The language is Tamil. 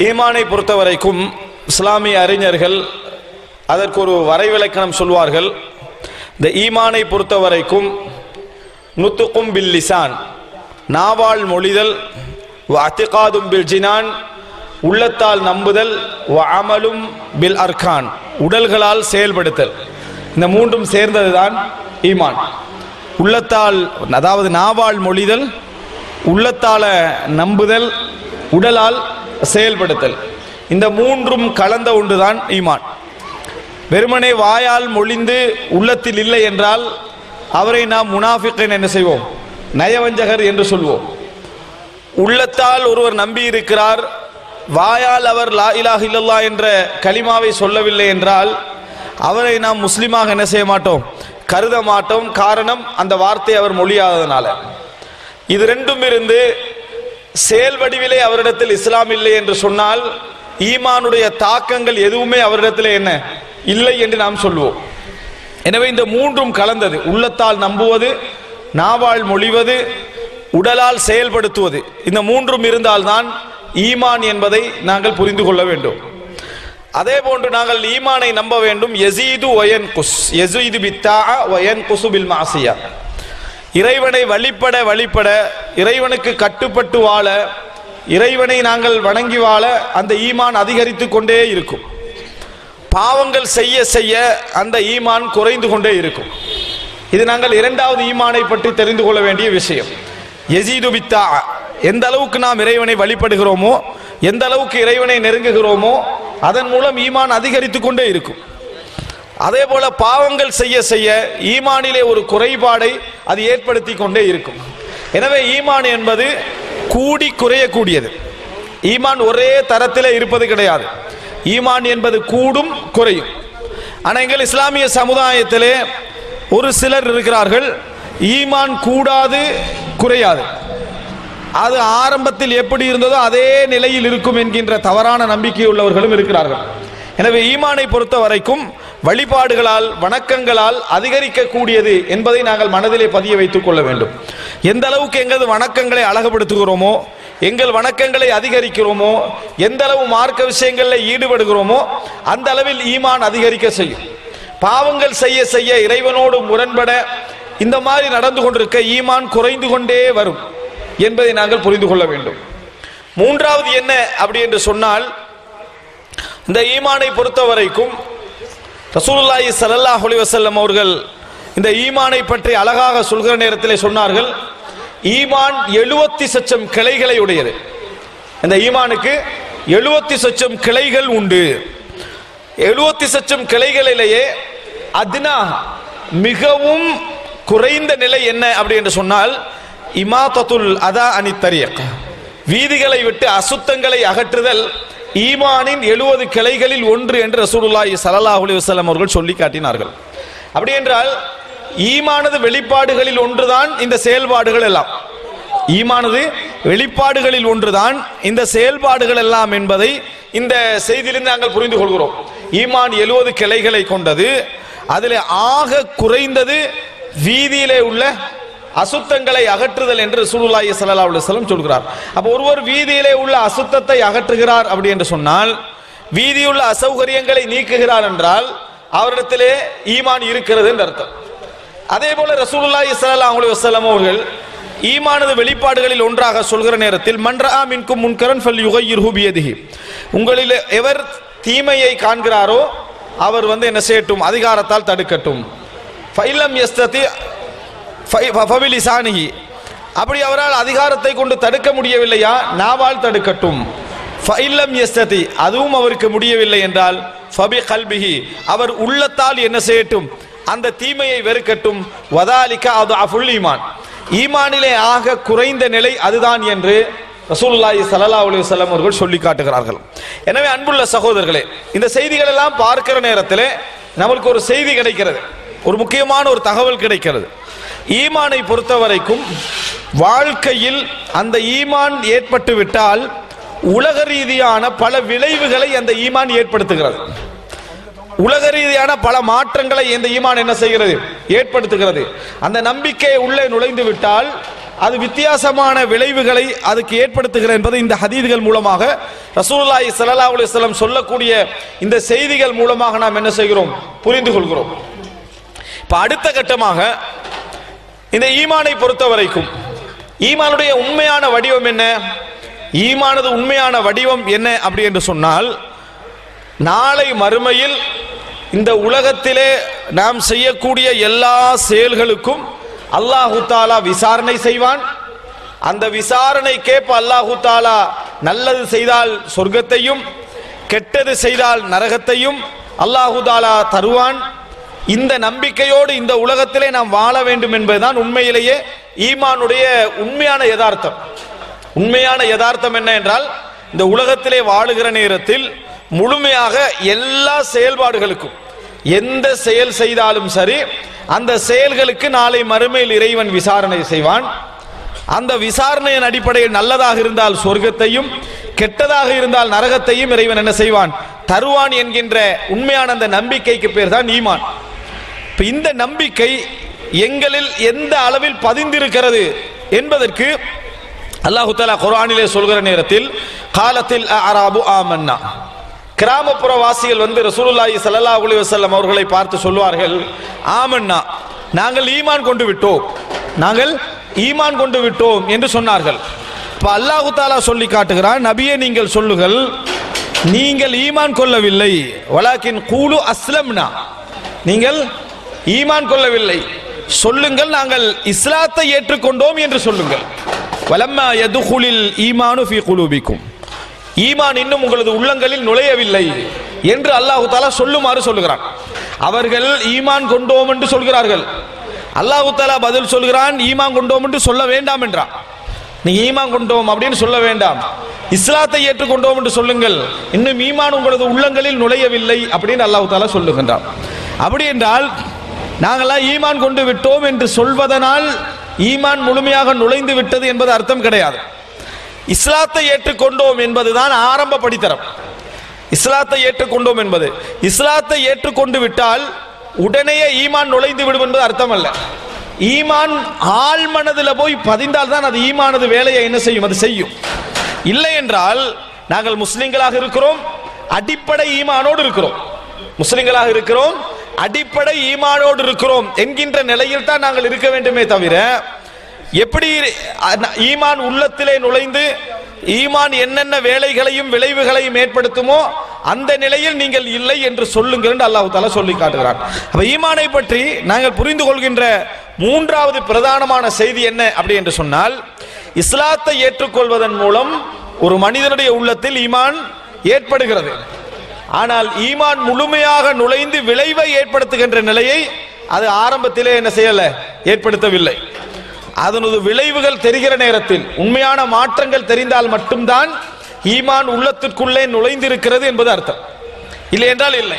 ஈமானை பொறுத்தவரைக்கும் இஸ்லாமிய அறிஞர்கள் அதற்கு ஒரு வரைவிலக்கணம் சொல்வார்கள். இந்த ஈமானை பொறுத்தவரைக்கும் நுத்துக்கும் பில் லிசான், நாவால் மொழிதல், வஅத்திகாதும் பில் ஜினான், உள்ளத்தால் நம்புதல், வஅமலும் பில் அர்கான், உடல்களால் செயல்படுத்தல். இந்த மூன்றும் சேர்ந்ததுதான் ஈமான். உள்ளத்தால், அதாவது நாவால் மொழிதல், உள்ளத்தால நம்புதல், உடலால் செயல்படுத்தல், இந்த மூன்றும் கலந்த ஒன்றுதான் ஈமான். வெறுமனே வாயால் மொழிந்து உள்ளத்தில் இல்லை என்றால் அவரை நாம் முனாஃபிக் என்ன செய்வோம், நயவஞ்சகர் என்று சொல்வோம். உள்ளத்தால் ஒருவர் நம்பி இருக்கிறார், வாயால் அவர் லா இலாஹ இல்லல்லாஹ் என்ற கலிமாவை சொல்லவில்லை என்றால் அவரை நாம் முஸ்லிமாக என்ன செய்ய மாட்டோம், கருத மாட்டோம். காரணம், அந்த வார்த்தை அவர் மொழியாததனால. இது ரெண்டும் இருந்து செயல் வடிவிலே அவரிடத்தில் இஸ்லாம் இல்லை என்று சொன்னால் ஈமானுடைய தாக்கங்கள் எதுவுமே அவரிடத்தில் என்ன இல்லை என்று நாம் சொல்வோம். எனவே இந்த மூன்றும் கலந்தது, உள்ளத்தால் நம்புவது, நாவால் மொழிவது, உடலால் செயல்படுத்துவது, இந்த மூன்றும் இருந்தால்தான் ஈமான் என்பதை நாங்கள் புரிந்து கொள்ள வேண்டும். அதே போன்று நாங்கள் ஈமானை நம்ப வேண்டும். யஸீது வயன்குஸ், யஸீது பித்தாஅ வயன்குசு பில் மஅசியா. இறைவனை வழிபட வழிபட, இறைவனுக்கு கட்டுப்பட்டு வாழ, இறைவனை நாங்கள் வணங்கி வாழ அந்த ஈமான் அதிகரித்து கொண்டே இருக்கும். பாவங்கள் செய்ய செய்ய அந்த ஈமான் குறைந்து கொண்டே இருக்கும். இது நாங்கள் இரண்டாவது ஈமானை பற்றி தெரிந்து கொள்ள வேண்டிய விஷயம். யஸீது பித்தாஅ, எந்த அளவுக்கு நாம் இறைவனை வழிபடுகிறோமோ, எந்த அளவுக்கு இறைவனை நெருங்குகிறோமோ அதன் மூலம் ஈமான் அதிகரித்து கொண்டே இருக்கும். அதே போல பாவங்கள் செய்ய செய்ய ஈமானிலே ஒரு குறைபாடை அது ஏற்படுத்தி கொண்டே இருக்கும். எனவே ஈமான் என்பது கூடி குறையக்கூடியது. ஈமான் ஒரே தரத்திலே இருப்பது கிடையாது. ஈமான் என்பது கூடும் குறையும். ஆனால் எங்கள் இஸ்லாமிய சமுதாயத்திலே ஒரு சிலர் இருக்கிறார்கள், ஈமான் கூடாது குறையாது, அது ஆரம்பத்தில் எப்படி இருந்ததோ அதே நிலையில் இருக்கும் என்கின்ற தவறான நம்பிக்கை உள்ளவர்களும் இருக்கிறார்கள். எனவே ஈமானை பொறுத்த வரைக்கும் வழிபாடுகளால், வணக்கங்களால் அதிகரிக்கக்கூடியது என்பதை நாங்கள் மனதிலே பதிய வைத்துக் கொள்ள வேண்டும். எந்த அளவுக்கு எங்களது வணக்கங்களை அழகுபடுத்துகிறோமோ, எங்கள் வணக்கங்களை அதிகரிக்கிறோமோ, எந்த அளவு மார்க்க விஷயங்களில் ஈடுபடுகிறோமோ அந்த அளவில் ஈமான் அதிகரிக்க செய்யும். பாவங்கள் செய்ய செய்ய, இறைவனோடு முரண்பட இந்த மாதிரி நடந்து கொண்டிருக்க ஈமான் குறைந்து கொண்டே வரும் என்பதை நாங்கள் புரிந்து கொள்ள வேண்டும். மூன்றாவது என்ன அப்படி என்று சொன்னால், இந்த ஈமானை பொறுத்த வரைக்கும் ரசூலுல்லாஹி ஸல்லல்லாஹு அலைஹி வஸல்லம் அவர்கள் இந்த ஈமானை பற்றி அழகாக சொல்கிற நேரத்தில் சொன்னார்கள், ஈமான் 70 லட்சம் கிளைகளை உடையது. இந்த ஈமானுக்கு 70 லட்சம் கிளைகள் உண்டு. 70 லட்சம் கிளைகளிலேயே அத்னா, மிகவும் குறைந்த நிலை என்ன அப்படி என்று சொன்னால், இமாதத்துல் அதா அனி தரீக், வீதிகளை விட்டு அசுத்தங்களை அகற்றுதல் ஈமானின் 70 கிளைகளில் ஒன்று என்று ரசூலுல்லாஹி ஸல்லல்லாஹு அலைஹி வஸல்லம் அவர்கள் சொல்லி காட்டினார்கள். அப்படி என்றால் ஈமானது வெளிப்பாடுகளில் ஒன்றுதான் இந்த செயல்பாடுகள் எல்லாம். ஈமானது வெளிப்பாடுகளில் ஒன்றுதான் இந்த செயல்பாடுகள் எல்லாம் என்பதை இந்த செய்தியிலிருந்து நாங்கள் புரிந்து கொள்கிறோம். ஈமான் 70 கிளைகளை கொண்டது. அதில் ஆக குறைந்தது வீதியிலே உள்ள அசுத்தங்களை அகற்றுதல் என்று ரசூலுல்லாஹி ஸல்லல்லாஹு அலைஹி வஸல்லம் சொல்கிறார். அப்ப ஒருவர் வீதியிலே உள்ள அசுத்தத்தை அகற்றுகிறார் அப்படி என்று சொன்னால், வீதியுள்ள அசௌகரியங்களை நீக்குகிறார் என்றால் அவரிடத்திலே ஈமான் இருக்கிறது என்று அர்த்தம். அதே போல ரசூலுல்லாஹி ஸல்லல்லாஹு அலைஹி வஸல்லம் அவர்கள் ஈமானது வெளிப்பாடுகளில் ஒன்றாக சொல்கிற நேரத்தில், மன் ரஆ மின்கும் முன்கரன் ஃபல்யுகையிர்ஹு பியதிஹி, உங்களில் எவர் தீமையை காண்கிறாரோ அவர் என்ன செய்யட்டும், அதிகாரத்தால் தடுக்கட்டும். ஃபைலம் யஸ்ததி ஃபபிலிசானிஹி, அப்படி அவரால் அதிகாரத்தை கொண்டு தடுக்க முடியவில்லையா, நாவால் தடுக்கட்டும். ஃபைலம் யஸ்ததி, அதுவும் அவருக்கு முடியவில்லை என்றால் ஃபபி கல்பிஹி, அவர் உள்ளத்தால் என்ன செய்யட்டும், அந்த தீமையை வெறுக்கட்டும். வதாலிக அத்அஃபுல் ஈமான், ஈமானிலே ஆக குறைந்த நிலை அதுதான் என்று ரசூலுல்லாஹி ஸல்லல்லாஹு அலைஹி வஸல்லம் அவர்கள் சொல்லி காட்டுகிறார்கள். எனவே அன்புள்ள சகோதரர்களே, இந்த செய்திகள் எல்லாம் பார்க்கிற நேரத்தில் நமக்கு ஒரு செய்தி கிடைக்கிறது, ஒரு முக்கியமான ஒரு தகவல் கிடைக்கிறது. ஈமானை பொறுத்த வரைக்கும் வாழ்க்கையில் அந்த ஈமான் ஏற்பட்டு விட்டால் உலக ரீதியான பல விளைவுகளை அந்த ஈமான் ஏற்படுத்துகிறது. உலக ரீதியான பல மாற்றங்களை இந்த ஈமான் என்ன செய்கிறது, ஏற்படுத்துகிறது. அந்த நம்பிக்கை உள்ளே நுழைந்து விட்டால் அது வித்தியாசமான விளைவுகளை அதுக்கு ஏற்படுத்துகிறது என்பதை இந்த ஹதீதுகள் மூலமாக ரசூலுல்லாஹி ஸல்லல்லாஹு அலைஹி வஸல்லம் சொல்லக்கூடிய இந்த செய்திகள் மூலமாக நாம் என்ன செய்கிறோம், புரிந்து கொள்கிறோம். இப்ப அடுத்த கட்டமாக இந்த ஈமானை பொறுத்த வரைக்கும் ஈமானுடைய உண்மையான வடிவம் என்ன, ஈமானது உண்மையான வடிவம் என்ன அப்படி என்று சொன்னால், நாளை மறுமையில் இந்த உலகத்திலே நாம் செய்யக்கூடிய எல்லா செயல்களுக்கும் அல்லாஹு தாலா விசாரணை செய்வான். அந்த விசாரணைக்கேற்ப அல்லாஹு தாலா நல்லது செய்தால் சொர்க்கத்தையும் கெட்டது செய்தால் நரகத்தையும் அல்லாஹு தாலா தருவான். இந்த நம்பிக்கையோடு இந்த உலகத்திலே நாம் வாழ வேண்டும் என்பதுதான் உண்மையிலேயே ஈமானுடைய உண்மையான யதார்த்தம். உண்மையான யதார்த்தம் என்ன என்றால், இந்த உலகத்திலே வாழுகிற நேரத்தில் முழுமையாக எல்லா செயல்பாடுகளுக்கும் எந்த செயல் செய்தாலும் சரி, அந்த செயல்களுக்கு நாளை மறுமையில் இறைவன் விசாரணை செய்வான். அந்த விசாரணையின் அடிப்படையில் நல்லதாக இருந்தால் சொர்க்கத்தையும் கெட்டதாக இருந்தால் நரகத்தையும் இறைவன் என்ன செய்வான், தருவான் என்கின்ற உண்மையான அந்த நம்பிக்கைக்கு பேர் தான் ஈமான். இந்த நம்பிக்கை எங்களில் எந்த அளவில் பதிந்திருக்கிறது என்பதற்கு அல்லாஹு தஆலா குர்ஆனிலே சொல்கிற நேரத்தில் காலத்தில் அஅராபு ஆமன்னா, கிராமப்புற வாசிகள் ரசூலுல்லாஹி ஸல்லல்லாஹு அலைஹி வஸல்லம் அவர்களை பார்த்து சொல்வார்கள், ஆமன்னா நாங்கள் ஈமான் கொண்டு விட்டோம், நாங்கள் ஈமான் கொண்டு விட்டோம் என்று சொன்னார்கள். இப்ப அல்லாஹு தஆலா சொல்லி காட்டுகிறான், நபியே நீங்கள் சொல்லுங்கள், நீங்கள் ஈமான் கொள்ளவில்லை, வலாக்கின் கூலு அஸ்லம்னா, நீங்கள் ஈமான் கொள்ளவில்லை, சொல்லுங்கள் நாங்கள் இஸ்லாத்தை ஏற்றுக்கொண்டோம் என்று சொல்லுங்கள். வலம்மா யதுகுலில் ஈமானு ஃபீ குலூபிக்கும், ஈமான் இன்னும் உங்களது உள்ளங்களில் நுழையவில்லை என்று அல்லாஹு தஆலா சொல்லுமாறு சொல்லுகிறான். அவர்கள் ஈமான் கொண்டோம் என்று சொல்கிறார்கள். அல்லாஹு தஆலா பதில் சொல்கிறான், ஈமான் கொண்டோம் என்று சொல்ல வேண்டாம் என்றான். நீங்க ஈமான் கொண்டோம் அப்படின்னு சொல்ல வேண்டாம், இஸ்லாத்தை ஏற்றுக்கொண்டோம் என்று சொல்லுங்கள், இன்னும் ஈமான் உங்களது உள்ளங்களில் நுழையவில்லை அப்படின்னு அல்லாஹு தஆலா சொல்லுகின்றான். அப்படி என்றால் நாங்களாம் ஈமான் கொண்டு விட்டோம் என்று சொல்வதனால் ஈமான் முழுமையாக நுழைந்து விட்டது என்பது அர்த்தம் கிடையாது. இஸ்லாத்தை ஏற்றுக்கொண்டோம் என்பதுதான் ஆரம்ப படித்தரம். இஸ்லாத்தை ஏற்றுக்கொண்டோம் என்பது, இஸ்லாத்தை ஏற்றுக்கொண்டு விட்டால் உடனேயே ஈமான் நுழைந்து விடும் என்பது அர்த்தம் அல்ல. ஈமான் ஆள் மனதில் போய் பதிந்தால் தான் அது ஈமானது வேலையை என்ன செய்யும், அது செய்யும். இல்லை என்றால் நாங்கள் முஸ்லிம்களாக இருக்கிறோம், அடிப்படை ஈமானோடு இருக்கிறோம், முஸ்லிம்களாக இருக்கிறோம், அடிப்படை ஈமானோடு இருக்கிறோம் என்கின்ற நிலையில் தான் நாங்கள் இருக்க வேண்டுமே தவிர, எப்படி ஈமான் உள்ளத்திலே நுழைந்து ஈமான் என்னென்ன வேலைகளையும் விளைவுகளையும் ஏற்படுத்துமோ அந்த நிலையில் நீங்கள் இல்லை என்று சொல்லுங்கள் என்று அல்லாஹ் தஆலா சொல்லி காட்டுகிறான். அப்ப ஈமானை பற்றி நாங்கள் புரிந்து கொள்கின்ற மூன்றாவது பிரதானமான செய்தி என்ன அப்படி என்று சொன்னால், இஸ்லாத்தை ஏற்றுக்கொள்வதன் மூலம் ஒரு மனிதனுடைய உள்ளத்தில் ஈமான் ஏற்படுகிறது. ஆனால் ஈமான் முழுமையாக நுழைந்து விளைவை ஏற்படுத்துகின்ற நிலையை அது ஆரம்பத்திலே என்ன செய்யல, ஏற்படுத்தவில்லை. அதனது விளைவுகள் தெரிகிற நேரத்தில் உண்மையான மாற்றங்கள் தெரிந்தால் மட்டும்தான் ஈமான் உள்ளத்திற்குள்ளே நுழைந்திருக்கிறது என்பது அர்த்தம். இல்லை என்றால் இல்லை.